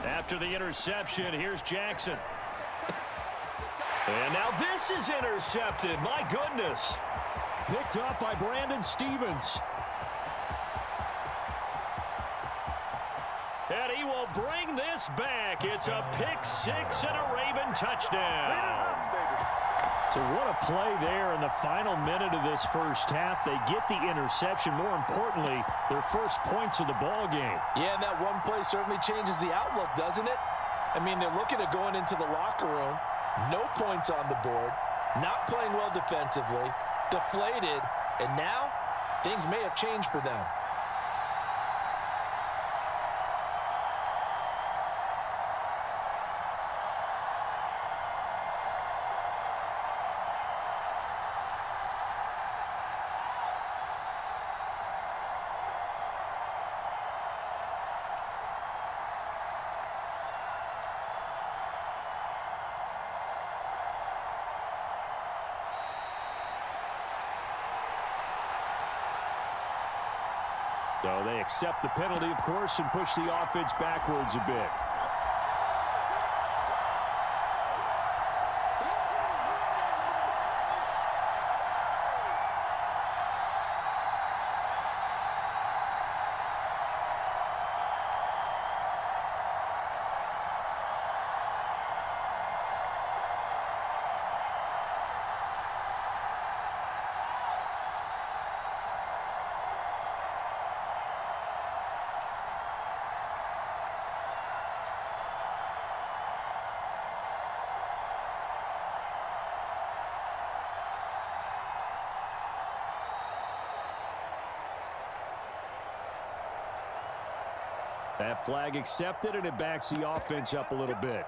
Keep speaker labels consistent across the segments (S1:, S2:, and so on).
S1: After the interception, here's Jackson. And now this is intercepted. My goodness. Picked up by Brandon Stephens. And he will bring this back. It's a pick six and a Raven touchdown. So what a play there in the final minute of this first half. They get the interception. More importantly, their first points of the ball game.
S2: Yeah, and that one play certainly changes the outlook, doesn't it? I mean, they're looking at going into the locker room. No points on the board. Not playing well defensively. Deflated. And now, things may have changed for them.
S1: So they accept the penalty, of course, and push the offense backwards a bit. That flag accepted, and it backs the offense up a little bit.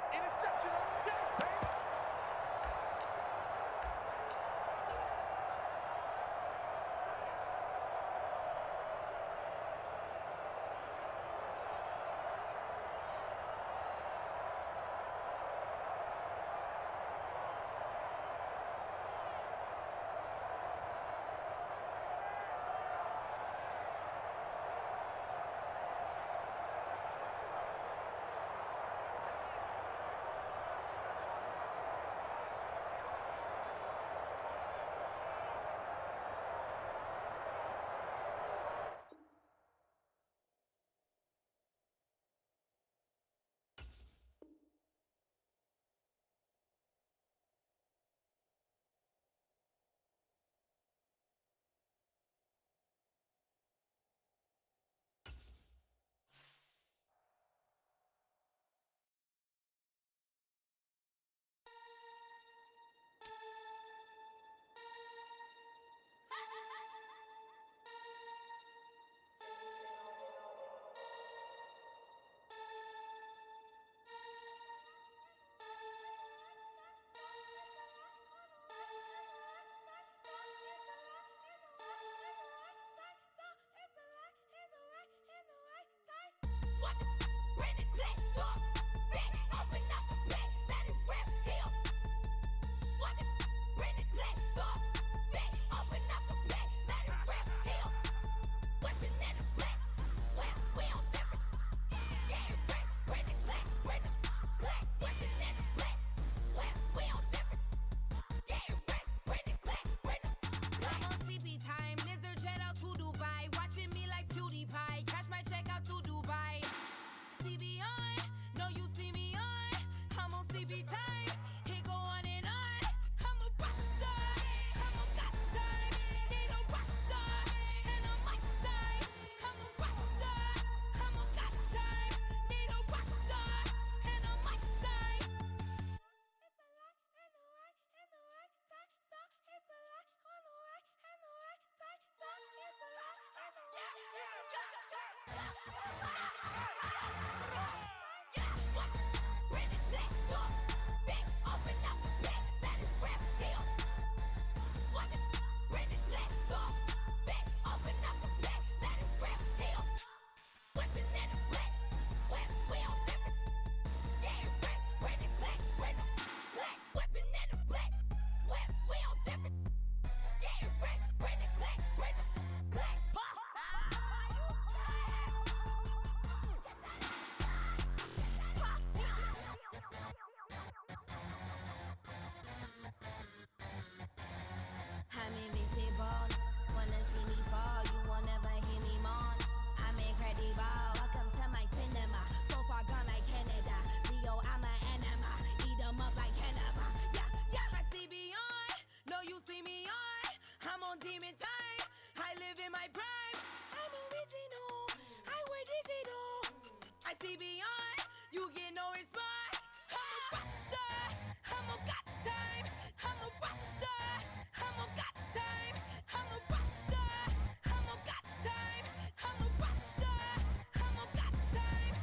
S3: see beyond. You get no response. I'm a rock star. I'm a got time. I'm a rock star. I'm a got time. I'm a rock star. I'm a got time. I'm a rock star. I'm a got time.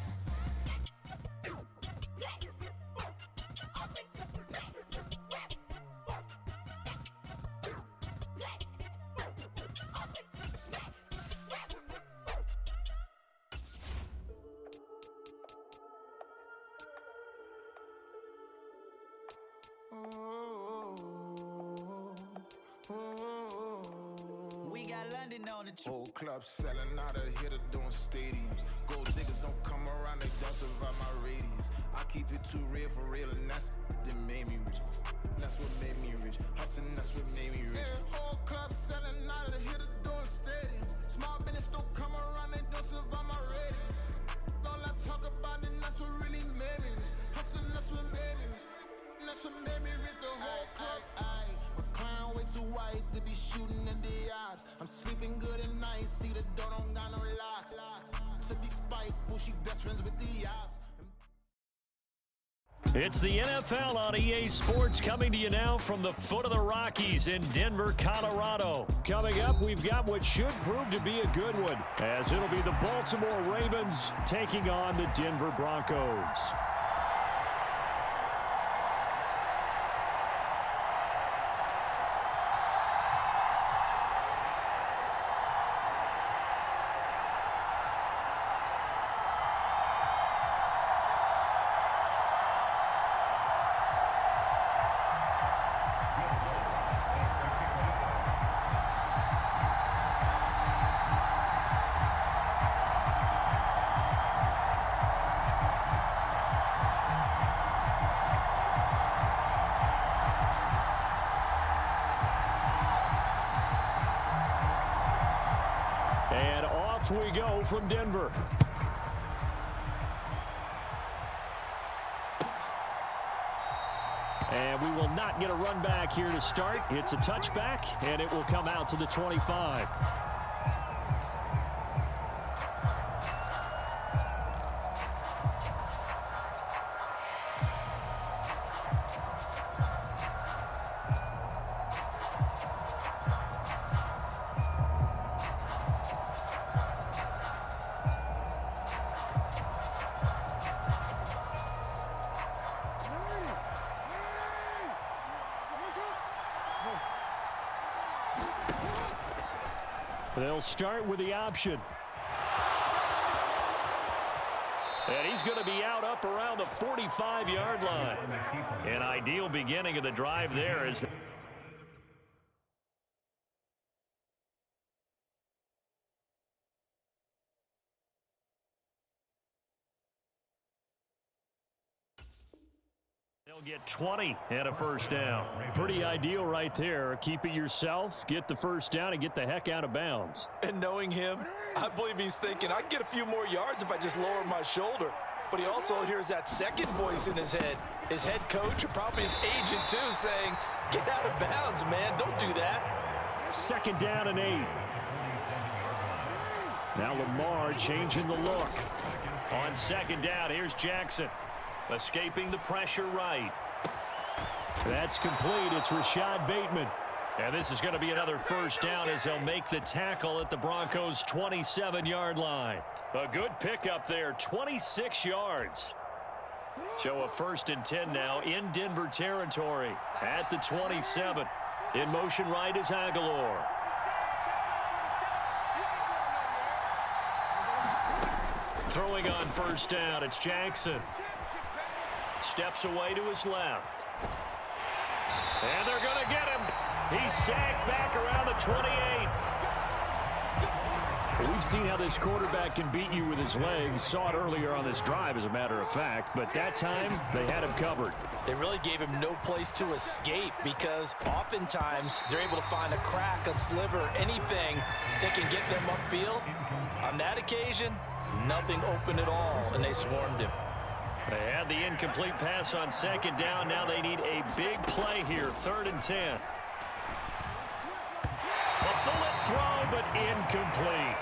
S4: We got London on the
S5: Whole club selling out of hitter doing stadiums. Gold diggers don't come around, they don't survive my radius. I keep it too real for real, and that's that made me rich. That's what made me rich. Hustling, that's what made me rich. Whole club selling out of hitter doing stadiums. Small business don't come around, they don't survive my radius. All I talk about, and that's what really made me rich. Hustling, that's what made me rich. That's what made me rich. The whole club. My clown way too white to be shooting in the eyes. I'm sleeping good at night, see the door don't got no locks. So despite she best friends with the ops.
S1: It's the NFL on EA Sports coming to you now from the foot of the Rockies in Denver, Colorado. Coming up, we've got what should prove to be a good one, as it'll be the Baltimore Ravens taking on the Denver Broncos. And off we go from Denver. And we will not get a run back here to start. It's a touchback, and it will come out to the 25. They'll start with the option. And he's going to be out up around the 45-yard line. An ideal beginning of the drive there as they'll get 20 and a first down. Pretty ideal right there. Keep it yourself, get the first down, and get the heck out of bounds.
S2: And knowing him, I believe he's thinking, I can get a few more yards if I just lower my shoulder. But he also hears that second voice in his head. His head coach, or probably his agent too, saying, get out of bounds, man. Don't do that.
S1: Second down and 8. Now Lamar changing the look. On second down, here's Jackson. Escaping the pressure right. That's complete. It's Rashad Bateman. And this is going to be another first down as they'll make the tackle at the Broncos' 27-yard line. A good pickup there, 26 yards. So a 1st and 10 now in Denver territory at the 27. In motion right is Aguilar. Throwing on first down, it's Jackson. Steps away to his left. And they're going to get him. He's sacked back around the 28. Well, we've seen how this quarterback can beat you with his legs. Saw it earlier on this drive, as a matter of fact. But that time, they had him covered.
S2: They really gave him no place to escape because oftentimes they're able to find a crack, a sliver, anything that can get them upfield. On that occasion, nothing open at all, and they swarmed him.
S1: They had the incomplete pass on second down. Now they need a big play here, 3rd and 10. A bullet throw, but incomplete.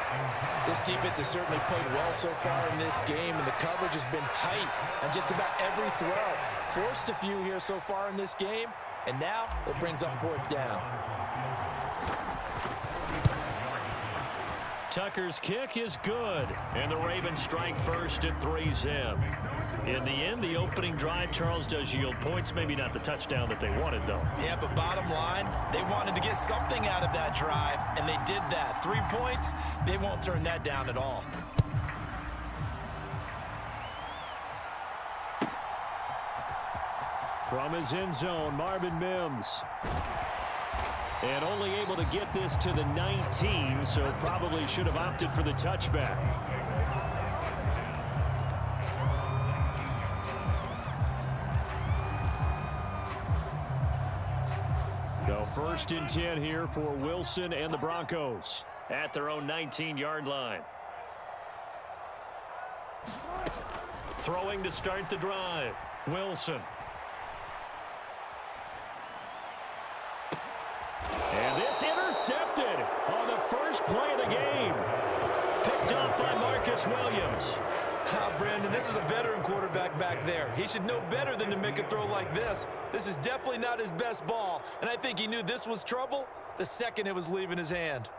S2: This defense has certainly played well so far in this game, and the coverage has been tight on just about every throw. Forced a few here so far in this game, and now it brings up fourth down.
S1: Tucker's kick is good, and the Ravens strike first at 3-zip. In the end, the opening drive, Charles, does yield points. Maybe not the touchdown that they wanted, though.
S2: Yeah, but bottom line, they wanted to get something out of that drive, and they did that. 3 points, they won't turn that down at all.
S1: From his end zone, Marvin Mims. And only able to get this to the 19, so probably should have opted for the touchback. So first and 10 here for Wilson and the Broncos at their own 19-yard line. Throwing to start the drive, Wilson. And this intercepted on the first play of the game. Picked up by Marcus Williams.
S6: Brandon, this is a veteran quarterback back there. He should know better than to make a throw like this. This is definitely not his best ball, and I think he knew this was trouble the second it was leaving his hand.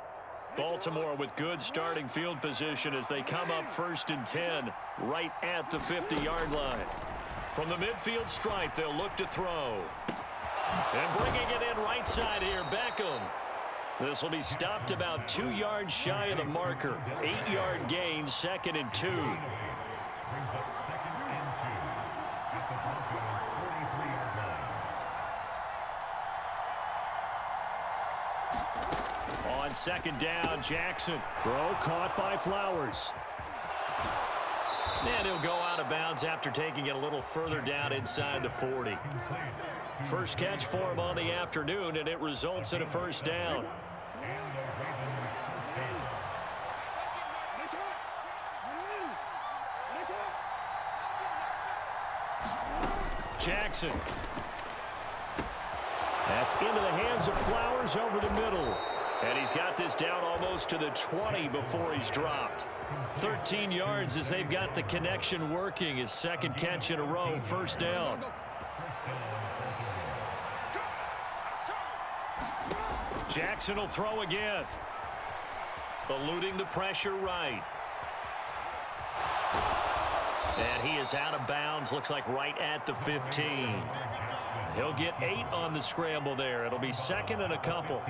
S1: Baltimore with good starting field position as they come up first and 10 right at the 50-yard line. From the midfield stripe, they'll look to throw. And bringing it in right side here, Beckham. This will be stopped about 2 yards shy of the marker. 8-yard gain, 2nd and 2. On second down, Jackson. Throw caught by Flowers. And he'll go out of bounds after taking it a little further down inside the 40. First catch for him on the afternoon, and it results in a first down. Jackson. That's into the hands of Flowers over the middle. And he's got this down almost to the 20 before he's dropped. 13 yards as they've got the connection working. His second catch in a row, first down. Jackson will throw again. Eluding the pressure right. And he is out of bounds, looks like right at the 15. He'll get 8 on the scramble there. It'll be second and a couple.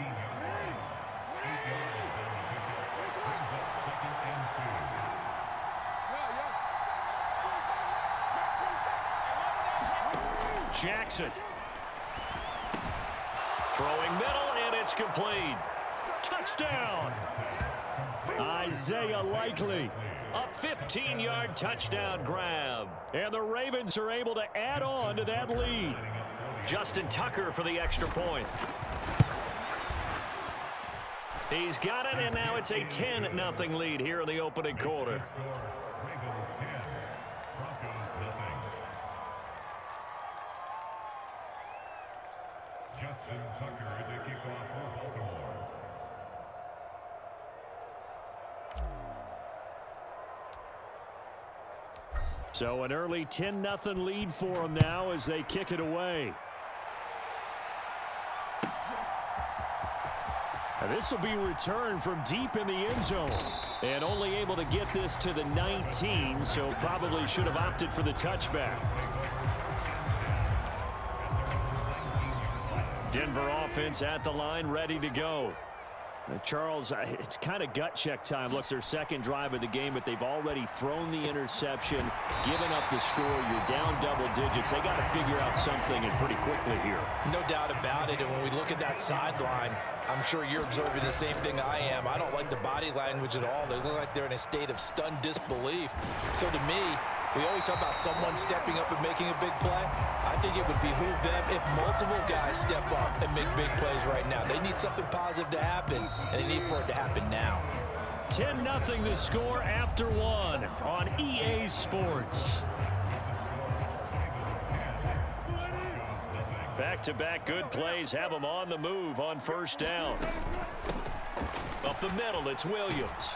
S1: Jackson. Throwing middle, and it's complete. Touchdown. Isaiah Likely. A 15-yard touchdown grab. And the Ravens are able to add on to that lead. Justin Tucker for the extra point. He's got it, and now it's a 10-0 lead here in the opening quarter.
S7: Justin Tucker to kick off for Baltimore.
S1: So an early 10-0 lead for them now as they kick it away. And this will be returned from deep in the end zone. And only able to get this to the 19, so probably should have opted for the touchback. Denver offense at the line, ready to go. Charles, it's kind of gut check time. Looks their second drive of the game, but they've already thrown the interception, given up the score. You're down double digits. They got to figure out something, and pretty quickly here.
S2: No doubt about it. And when we look at that sideline, I'm sure you're observing the same thing I am. I don't like the body language at all. They look like they're in a state of stunned disbelief. So to me, we always talk about someone stepping up and making a big play. I think it would behoove them if multiple guys step up and make big plays right now. They need something positive to happen, and they need for it to happen now.
S1: 10-0 the score after one on EA Sports. Back-to-back good plays have them on the move on first down. Up the middle, it's Williams.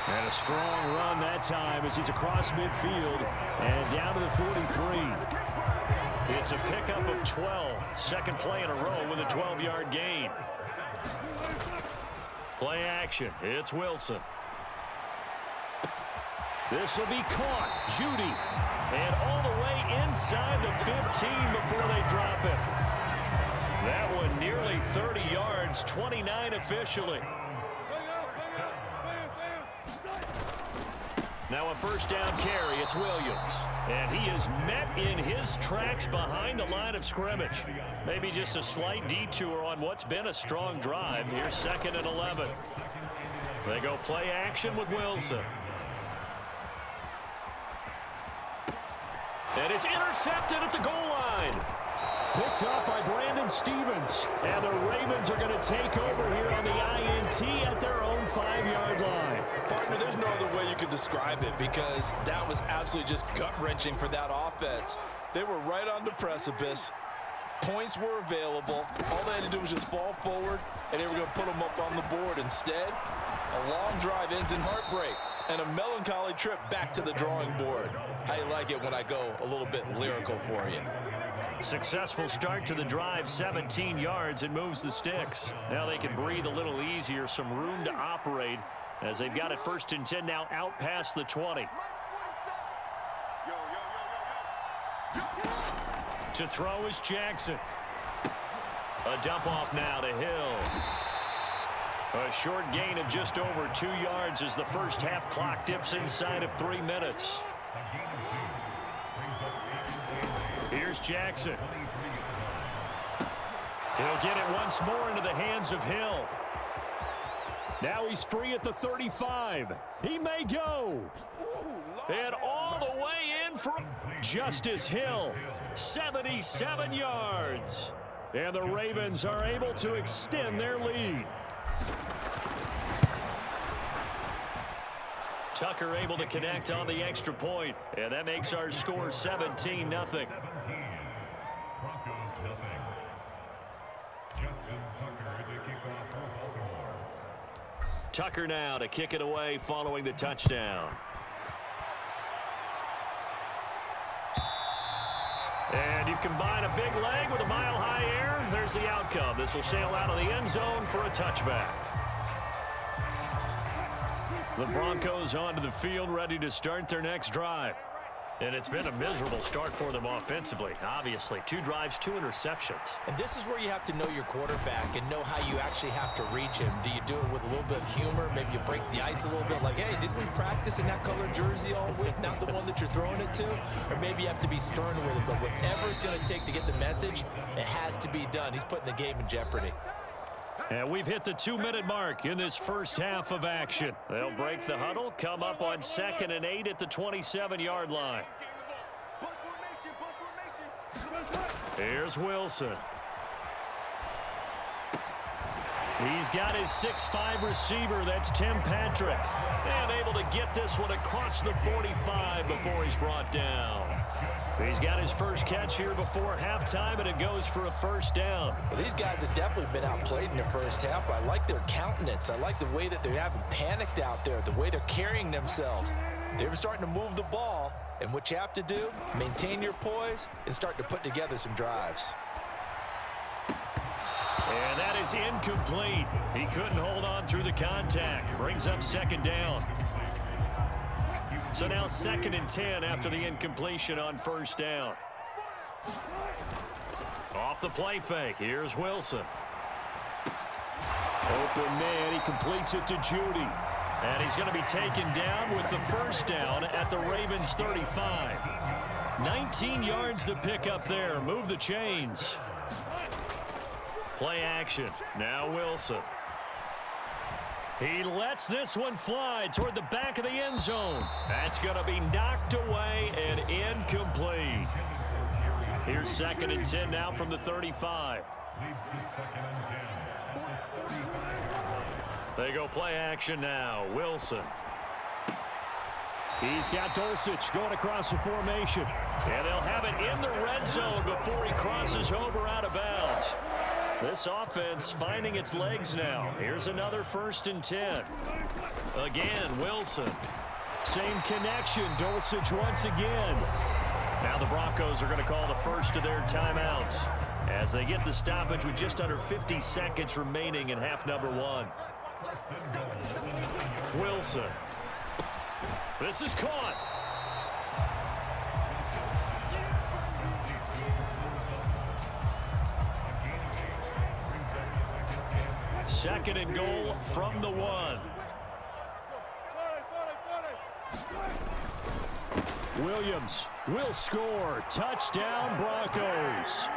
S1: And a strong run that time as he's across midfield and down to the 43. It's a pickup of 12. Second play in a row with a 12-yard gain. Play action. It's Wilson. This will be caught. Judy. And all the way inside the 15 before they drop it. That one nearly 30 yards, 29 officially. Now a first down carry. It's Williams. And he is met in his tracks behind the line of scrimmage. Maybe just a slight detour on what's been a strong drive. Here's 2nd and 11. They go play action with Wilson. And it's intercepted at the goal line. Picked up by Brandon Stevens. And the Ravens are going to take over here on the INT at their own 5-yard line.
S2: Partner, there's no other way you could describe it because that was absolutely just gut-wrenching for that offense. They were right on the precipice. Points were available. All they had to do was just fall forward, and they were going to put them up on the board. Instead, a long drive ends in heartbreak and a melancholy trip back to the drawing board. How you like it when I go a little bit lyrical for you?
S1: Successful start to the drive, 17 yards. It moves the sticks. Now they can breathe a little easier, some room to operate as they've got it 1st and 10 now out past the 20. To throw is Jackson. A dump off now to Hill. A short gain of just over 2 yards as the first half clock dips inside of 3 minutes. Here's Jackson. He'll get it once more into the hands of Hill. Now he's free at the 35. He may go. And all the way in from Justice Hill. 77 yards. And the Ravens are able to extend their lead. Tucker able to connect on the extra point. And that makes our score 17-0.
S7: Broncos nothing. Justin Tucker to kick off for Baltimore.
S1: Tucker now to kick it away following the touchdown. And you combine a big leg with a mile-high air. There's the outcome. This will sail out of the end zone for a touchback. The Broncos onto the field, ready to start their next drive. And it's been a miserable start for them offensively. Obviously, 2 drives, 2 interceptions.
S2: And this is where you have to know your quarterback and know how you actually have to reach him. Do you do it with a little bit of humor? Maybe you break the ice a little bit like, hey, didn't we practice in that color jersey all week, not the one that you're throwing it to? Or maybe you have to be stern with it. But whatever it's going to take to get the message, it has to be done. He's putting the game in jeopardy.
S1: And we've hit the 2-minute mark in this first half of action. They'll break the huddle, come up on 2nd and 8 at the 27-yard line. Here's Wilson. He's got his 6'5 receiver. That's Tim Patrick. And able to get this one across the 45 before he's brought down. He's got his first catch here before halftime, and it goes for a first down.
S2: Well, these guys have definitely been outplayed in the first half. I like their countenance. I like the way that they haven't panicked out there, the way they're carrying themselves. They were starting to move the ball, and what you have to do, maintain your poise and start to put together some drives.
S1: And that is incomplete. He couldn't hold on through the contact. Brings up 2nd down. So now 2nd and 10 after the incompletion on 1st down. Off the play fake. Here's Wilson. Open man. He completes it to Judy. And he's going to be taken down with the first down at the Ravens 35. 19 yards to pick up there. Move the chains. Play action. Now Wilson. He lets this one fly toward the back of the end zone. That's going to be knocked away and incomplete. Here's 2nd and 10 now from the 35. They go play action now. Wilson. He's got Dulcich going across the formation. And they'll have it in the red zone before he crosses over out of bounds. This offense finding its legs now. Here's another 1st and 10. Again, Wilson. Same connection. Dulcich once again. Now the Broncos are going to call the first of their timeouts as they get the stoppage with just under 50 seconds remaining in half number 1. Wilson. This is caught. Second and goal from the 1. Williams will score. Touchdown, Broncos.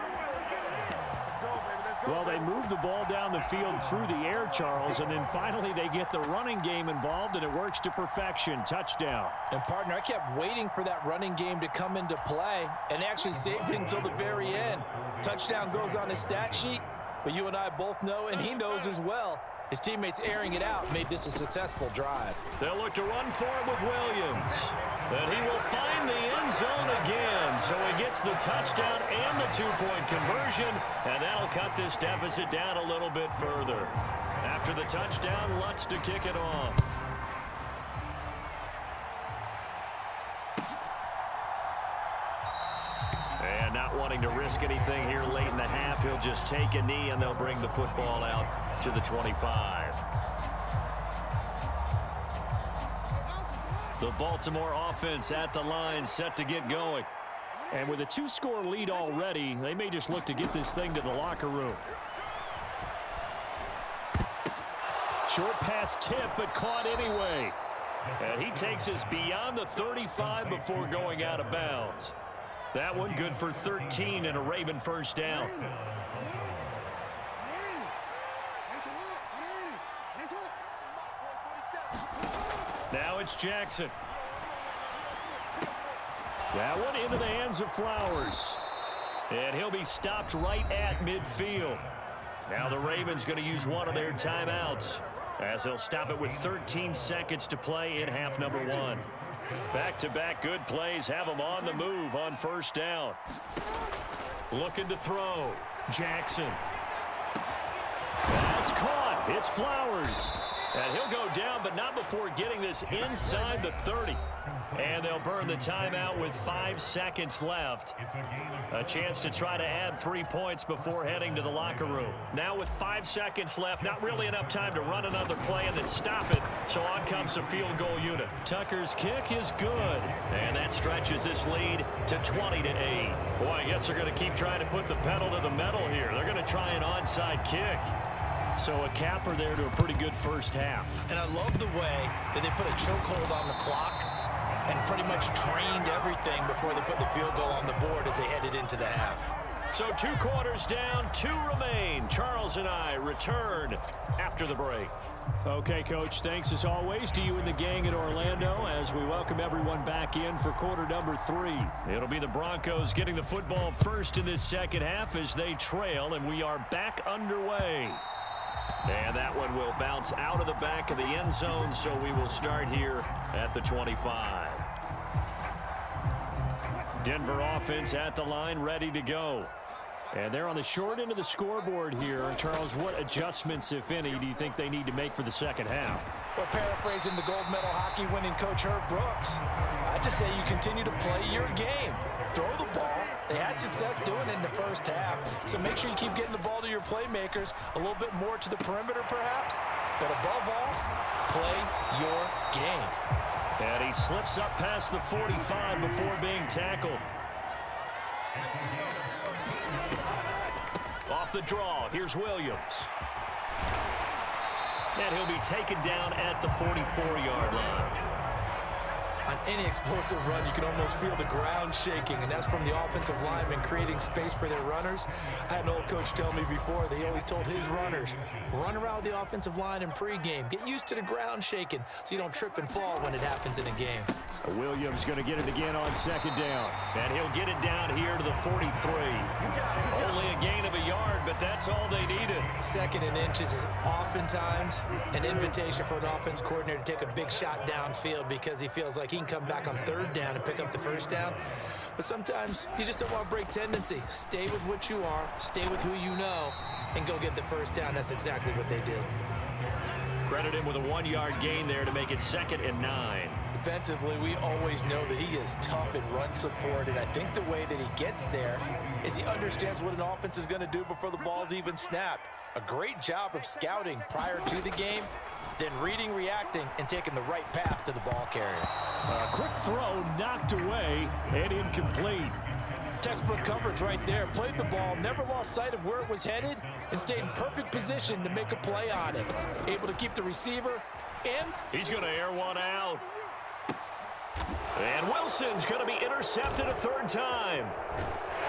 S1: Well, they move the ball down the field through the air, Charles, and then finally they get the running game involved, and it works to perfection. Touchdown.
S2: And, partner, I kept waiting for that running game to come into play and actually saved it until the very end. Touchdown goes on his stat sheet, but you and I both know, and he knows as well, his teammates airing it out made this a successful drive.
S1: They'll look to run for it with Williams. And he will find the end zone again. So he gets the touchdown and the 2-point conversion. And that'll cut this deficit down a little bit further. After the touchdown, Lutz to kick it off. And not wanting to risk anything here late in the half, he'll just take a knee and they'll bring the football out to the 25. The Baltimore offense at the line, set to get going. And with a 2-score lead already, they may just look to get this thing to the locker room. Short pass tip, but caught anyway. And he takes us beyond the 35 before going out of bounds. That one good for 13 and a Raven first down. Now it's Jackson. That one into the hands of Flowers. And he'll be stopped right at midfield. Now the Ravens going to use one of their timeouts as they'll stop it with 13 seconds to play in half number 1. Back-to-back good plays have them on the move on first down. Looking to throw. Jackson. That's caught. It's Flowers. And he'll go down, but not before getting this inside the 30. And they'll burn the timeout with 5 seconds left. A chance to try to add 3 points before heading to the locker room. Now with 5 seconds left, not really enough time to run another play and then stop it. So on comes the field goal unit. Tucker's kick is good. And that stretches this lead to 20-8. Boy, I guess they're going to keep trying to put the pedal to the metal here. They're going to try an onside kick. So a capper there to a pretty good first half.
S2: And I love the way that they put a chokehold on the clock and pretty much trained everything before they put the field goal on the board as they headed into the half.
S1: So 2 quarters down, 2 remain. Charles and I return after the break. Okay, Coach, thanks as always to you and the gang at Orlando as we welcome everyone back in for quarter number 3. It'll be the Broncos getting the football first in this second half as they trail, and we are back underway. And that one will bounce out of the back of the end zone, so we will start here at the 25. Denver offense at the line, ready to go. And they're on the short end of the scoreboard here. Charles, what adjustments, if any, do you think they need to make for the second half?
S2: Well, paraphrasing the gold medal hockey winning coach Herb Brooks, I just say you continue to play your game. Throw the ball. They had success doing it in the first half, so make sure you keep getting the ball to your playmakers, a little bit more to the perimeter perhaps, but above all, play your game.
S1: And he slips up past the 45 before being tackled. Off the draw, here's Williams. And he'll be taken down at the 44-yard line.
S2: On any explosive run, you can almost feel the ground shaking, and that's from the offensive linemen creating space for their runners. I had an old coach tell me before, they always told his runners, run around the offensive line in pregame. Get used to the ground shaking so you don't trip and fall when it happens in a game.
S1: Williams going to get it again on second down. And he'll get it down here to the 43. Only a gain of a yard, but that's all they needed.
S2: Second and inches is oftentimes an invitation for an offense coordinator to take a big shot downfield because he feels like he can come back on third down and pick up the first down.
S6: But sometimes you just don't want to break tendency. Stay with what you are, stay with who you know, and go get the first down. That's exactly what they did.
S1: Credit him with a 1-yard gain there to make it 2nd and 9.
S6: Defensively, we always know that he is tough in run support, and I think the way that he gets there is he understands what an offense is going to do before the ball's even snapped. A great job of scouting prior to the game, then reading, reacting, and taking the right path to the ball carrier.
S1: A quick throw knocked away and incomplete.
S2: Textbook coverage right there. Played the ball, never lost sight of where it was headed, and stayed in perfect position to make a play on it. Able to keep the receiver in.
S1: He's going to air one out. And Wilson's going to be intercepted a 3rd time.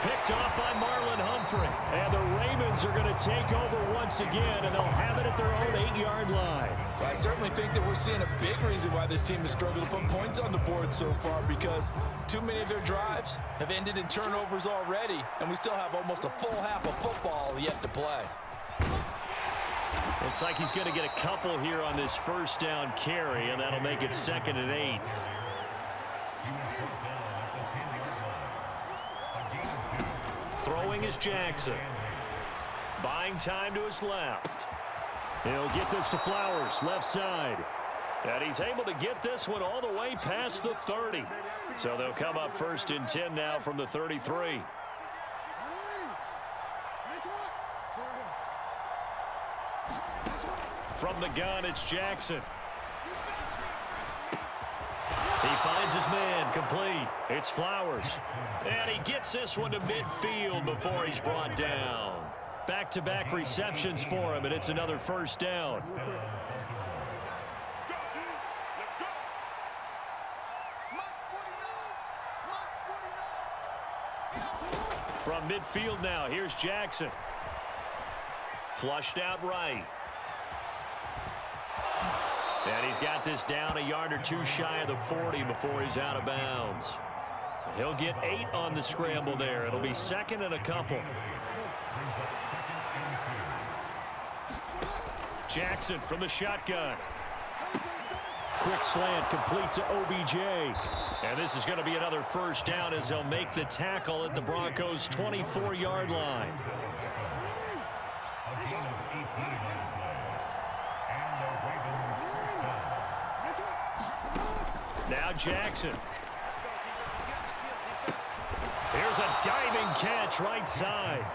S1: Picked off by Marlon Humphrey. And the Ravens are going to take over once again, and they'll have it at their own 8-yard line.
S2: Well, I certainly think that we're seeing a big reason why this team has struggled to put points on the board so far, because too many of their drives have ended in turnovers already, and we still have almost a full half of football yet to play.
S1: Looks like he's going to get a couple here on this 1st down carry, and that'll make it 2nd and 8. Throwing is Jackson. Buying time to his left. He'll get this to Flowers, left side. And he's able to get this one all the way past the 30. So they'll come up 1st and 10 now from the 33. From the gun, it's Jackson. He finds his man, complete. It's Flowers. And he gets this one to midfield before he's brought down. Back-to-back receptions for him, and it's another 1st down. From midfield now, here's Jackson. Flushed out right. And he's got this down a yard or 2 shy of the 40 before he's out of bounds. He'll get 8 on the scramble there. It'll be 2nd and a couple. Jackson from the shotgun. Quick slant complete to OBJ. And this is going to be another 1st down as they'll make the tackle at the Broncos' 24-yard line. Now Jackson. Here's a diving catch right side.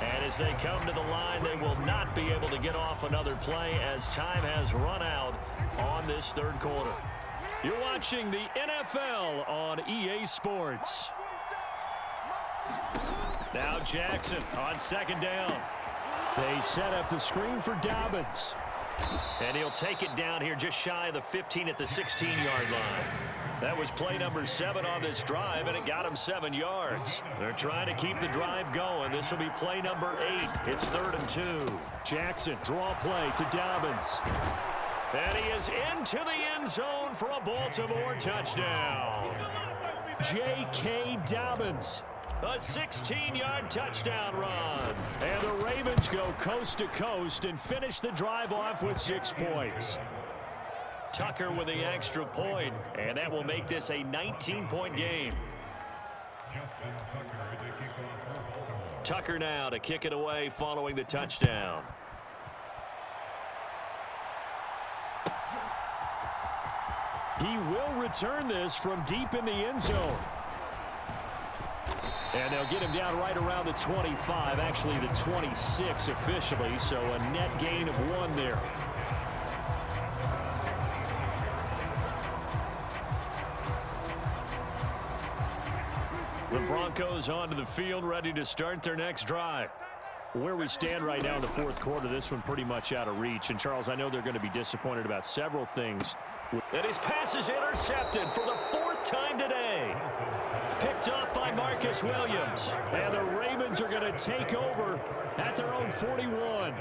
S1: And as they come to the line, they will not be able to get off another play as time has run out on this 3rd quarter. You're watching the NFL on EA Sports. Now Jackson on 2nd down. They set up the screen for Dobbins. And he'll take it down here just shy of the 15 at the 16-yard line. That was play number 7 on this drive, and it got him 7 yards. They're trying to keep the drive going. This will be play number 8. It's 3rd and 2. Jackson, draw play to Dobbins. And he is into the end zone for a Baltimore touchdown. J.K. Dobbins. A 16-yard touchdown run. And the Ravens go coast to coast and finish the drive off with 6 points. Tucker with the extra point, and that will make this a 19-point game. Tucker now to kick it away following the touchdown. He will return this from deep in the end zone. And they'll get him down right around the 25, actually the 26 officially, so a net gain of 1 there. The Broncos onto the field, ready to start their next drive. Where we stand right now in the 4th quarter, this one pretty much out of reach. And, Charles, I know they're going to be disappointed about several things. And his pass is intercepted for the 4th time today. Picked off by Marcus Williams. And the Ravens are going to take over at their own 41.